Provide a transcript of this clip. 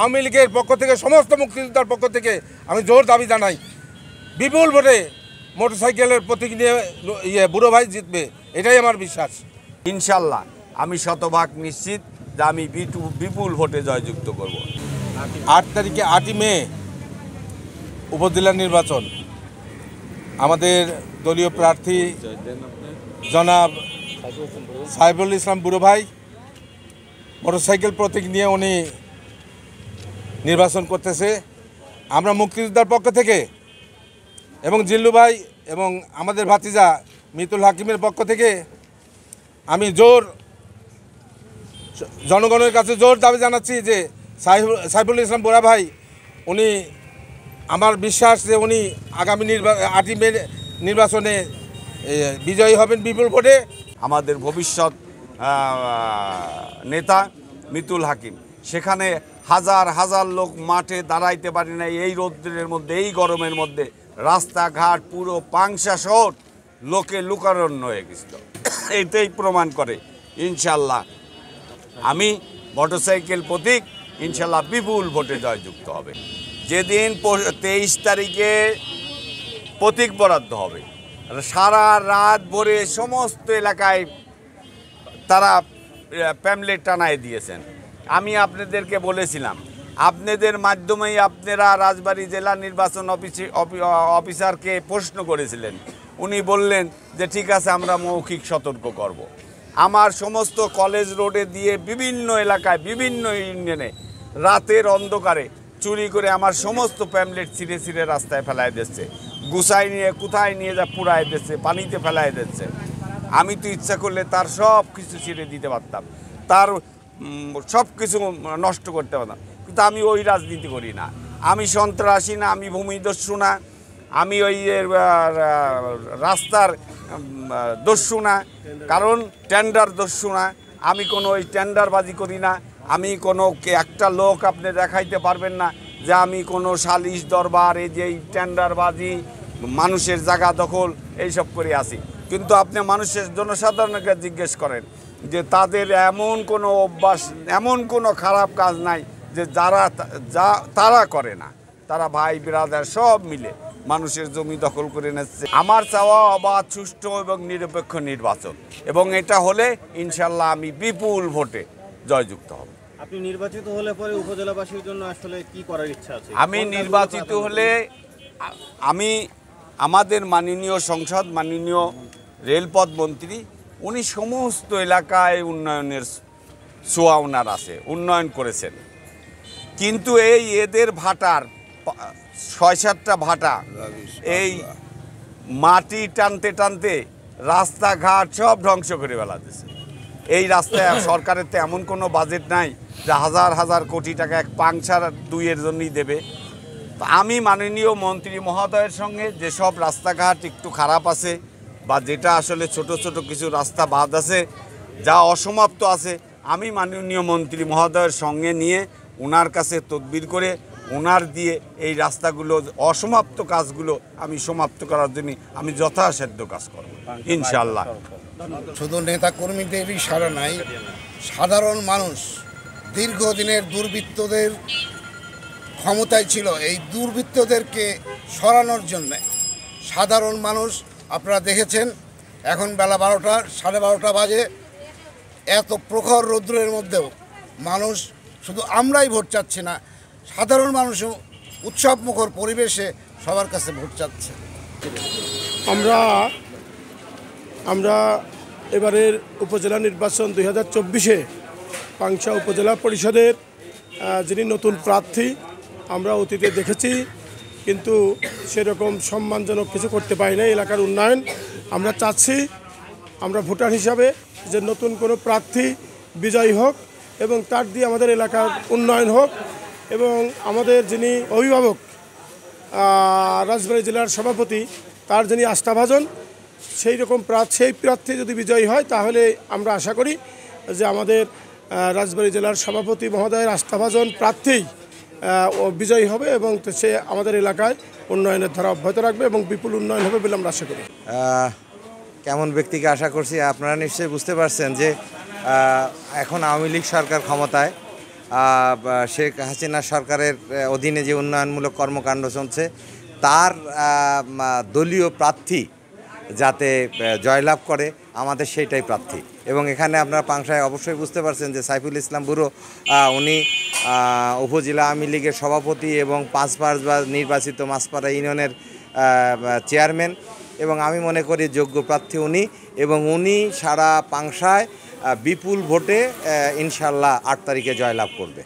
আওয়ামী লীগের পক্ষ থেকে, সমস্ত মুক্তিযোদ্ধার পক্ষ থেকে আমি জোর দাবি জানাই, বিপুল ভোটে মোটরসাইকেলের প্রতীক নিয়ে বুড়ো ভাই জিতবে, এটাই আমার বিশ্বাস। ইনশাল্লাহ আমি শতভাগ নিশ্চিত যে আমি বিপুল ভোটে জয়যুক্ত করব। 8 তারিখে 8ই মে উপজেলা নির্বাচন। আমাদের দলীয় প্রার্থী জনাব সাইফুল ইসলাম বুড়ো ভাই মোটরসাইকেল প্রতীক নিয়ে উনি নির্বাচন করতেছে। আমরা মুক্তিযোদ্ধার পক্ষ থেকে এবং জিল্লু ভাই এবং আমাদের ভাতিজা মিতুল হাকিমের পক্ষ থেকে আমি জনগণের কাছে জোর দাবি জানাচ্ছি যে সাইফুল ইসলাম বুড়া ভাই উনি, আমার বিশ্বাস যে উনি আগামী 8ই মে নির্বাচনে বিজয়ী হবেন বিপুল ভোটে। আমাদের ভবিষ্যৎ নেতা মিতুল হাকিম, সেখানে হাজার হাজার লোক মাঠে দাঁড়াইতে পারি না এই রৌদ্রের মধ্যে, এই গরমের মধ্যে। রাস্তাঘাট পুরো পাংশা শহর লোকে লুকারণ্য হয়ে গেছিল। এটাই প্রমাণ করে ইনশাল্লাহ আমি মোটরসাইকেল প্রতীক ইনশাল্লাহ বিপুল ভোটে জয়যুক্ত হবে। যেদিন 23 তারিখে প্রতীক বরাদ্দ হবে, সারা রাত ভরে সমস্ত এলাকায় তারা প্যামলেট টানায় দিয়েছেন। আমি আপনাদেরকে বলেছিলাম, আপনাদের মাধ্যমেই আপনারা রাজবাড়ী জেলা নির্বাচন অফিসারকে প্রশ্ন করেছিলেন। উনি বললেন যে ঠিক আছে, আমরা মৌখিক সতর্ক করব। আমার সমস্ত কলেজ রোডে দিয়ে বিভিন্ন এলাকায়, বিভিন্ন ইউনিয়নে রাতের অন্ধকারে চুরি করে আমার সমস্ত প্যামলেট ছিঁড়ে ছিঁড়ে রাস্তায় ফেলায় দিচ্ছে, গুছাই নিয়ে কোথায় নিয়ে যা পুড়ায় দিচ্ছে, পানিতে ফেলায় দিচ্ছে। আমি তো ইচ্ছা করলে তার সব কিছু ছিঁড়ে দিতে পারতাম, তার সব কিছু নষ্ট করতে পারতাম, কিন্তু আমি ওই রাজনীতি করি না। আমি সন্ত্রাসী না, আমি ভূমিদস্যু না, আমি ওই রাস্তার দস্যু না, কারণ টেন্ডার দস্যু না। আমি কোনো ওই টেন্ডারবাজি করি না। আমি কোনো একটা লোক আপনি দেখাইতে পারবেন না যে আমি কোনো সালিশ দরবার, এই যে টেন্ডারবাজি, মানুষের জায়গা দখল এইসব করে আসি। কিন্তু আপনি মানুষের জনসাধারণকে জিজ্ঞেস করেন যে তাদের এমন কোনো অভ্যাস, এমন কোনো খারাপ কাজ নাই যে তারা করে না। তারা ভাই বিরাদার সব মিলে মানুষের জমি দখল করে নিচ্ছে। আমার চাওয়া অবাধ, সুষ্ঠু এবং নিরপেক্ষ নির্বাচন, এবং এটা হলে ইনশাল্লাহ আমি বিপুল ভোটে জয়যুক্ত হব। আপনি নির্বাচিত হলে পরে উপজেলাবাসীর জন্য আসলে কি করার ইচ্ছা আছে? আমি নির্বাচিত হলে আমি আমাদের মাননীয় সংসদ, মাননীয় রেলপথ মন্ত্রী, উনি সমস্ত এলাকায় উন্নয়নের ছোঁয়া ওনার আছে, উন্নয়ন করেছেন। কিন্তু এই এদের ভাটার 6-7টা ভাটা এই মাটি টানতে টানতে রাস্তাঘাট সব ধ্বংস করে ফেলাতেছে। এই রাস্তায় সরকারের তো এমন কোনো বাজেট নাই যে হাজার হাজার কোটি টাকা এক পাংশার দুইয়ের জন্যই দেবে। তো আমি মাননীয় মন্ত্রী মহোদয়ের সঙ্গে যেসব রাস্তাঘাট একটু খারাপ আছে, বা যেটা আসলে ছোট ছোট কিছু রাস্তা বাদ আছে, যা অসমাপ্ত আছে, আমি মাননীয় মন্ত্রী মহোদয়ের সঙ্গে নিয়ে ওনার কাছে তদবির করে ওনার দিয়ে এই রাস্তাগুলো, অসমাপ্ত কাজগুলো আমি সমাপ্ত করার জন্য আমি যথাসাধ্য কাজ করব ইনশাল্লাহ। শুধু নেতা কর্মীদেরই সাড়া নাই, সাধারণ মানুষ দীর্ঘদিনের দুর্বৃত্তদের ক্ষমতায় ছিল। এই দুর্বৃত্তদেরকে সরানোর জন্যে সাধারণ মানুষ, আপনারা দেখেছেন এখন বেলা 12টা, 12:30 বাজে, এত প্রখর রৌদ্রের মধ্যেও মানুষ, শুধু আমরাই ভোট চাচ্ছি না, সাধারণ মানুষও উৎসবমুখর পরিবেশে সবার কাছে ভোট চাচ্ছে। আমরা এবারের উপজেলা নির্বাচন 2024-এ পাংশা উপজেলা পরিষদের যিনি নতুন প্রার্থী, আমরা অতীতে দেখেছি, কিন্তু সেরকম সম্মানজনক কিছু করতে পারি না এলাকার উন্নয়ন। আমরা চাচ্ছি, আমরা ভোটার হিসাবে, যে নতুন কোনো প্রার্থী বিজয়ী হোক এবং তার দিয়ে আমাদের এলাকার উন্নয়ন হোক, এবং আমাদের যিনি অভিভাবক রাজবাড়ী জেলার সভাপতি, তার যিনি আস্থাভাজন, সেই প্রার্থী যদি বিজয়ী হয়, তাহলে আমরা আশা করি যে আমাদের রাজবাড়ী জেলার সভাপতি মহোদয়ের আস্থাভাজন প্রার্থী বিজয়ী হবে, এবং সে আমাদের এলাকায় উন্নয়নের ধারা অব্যাহত রাখবে এবং বিপুল উন্নয়ন হবে বলে আমরা আশা করি। কেমন ব্যক্তিকে আশা করছি আপনারা নিশ্চয়ই বুঝতে পারছেন যে এখন আওয়ামী লীগ সরকার ক্ষমতায়, শেখ হাসিনা সরকারের অধীনে যে উন্নয়নমূলক কর্মকাণ্ড চলছে তার দলীয় প্রার্থী যাতে জয়লাভ করে আমাদের সেইটাই প্রার্থী। এবং এখানে আপনারা পাংশায় অবশ্যই বুঝতে পারছেন যে সাইফুল ইসলাম বুড়ো উনি উপজেলা আওয়ামী লীগের সভাপতি এবং 5বার নির্বাচিত মাছপাড়া ইউনিয়নের চেয়ারম্যান, এবং আমি মনে করি যোগ্য প্রার্থী উনি, এবং উনি সারা পাংশায় বিপুল ভোটে ইনশাল্লাহ 8 তারিখে জয়লাভ করবে।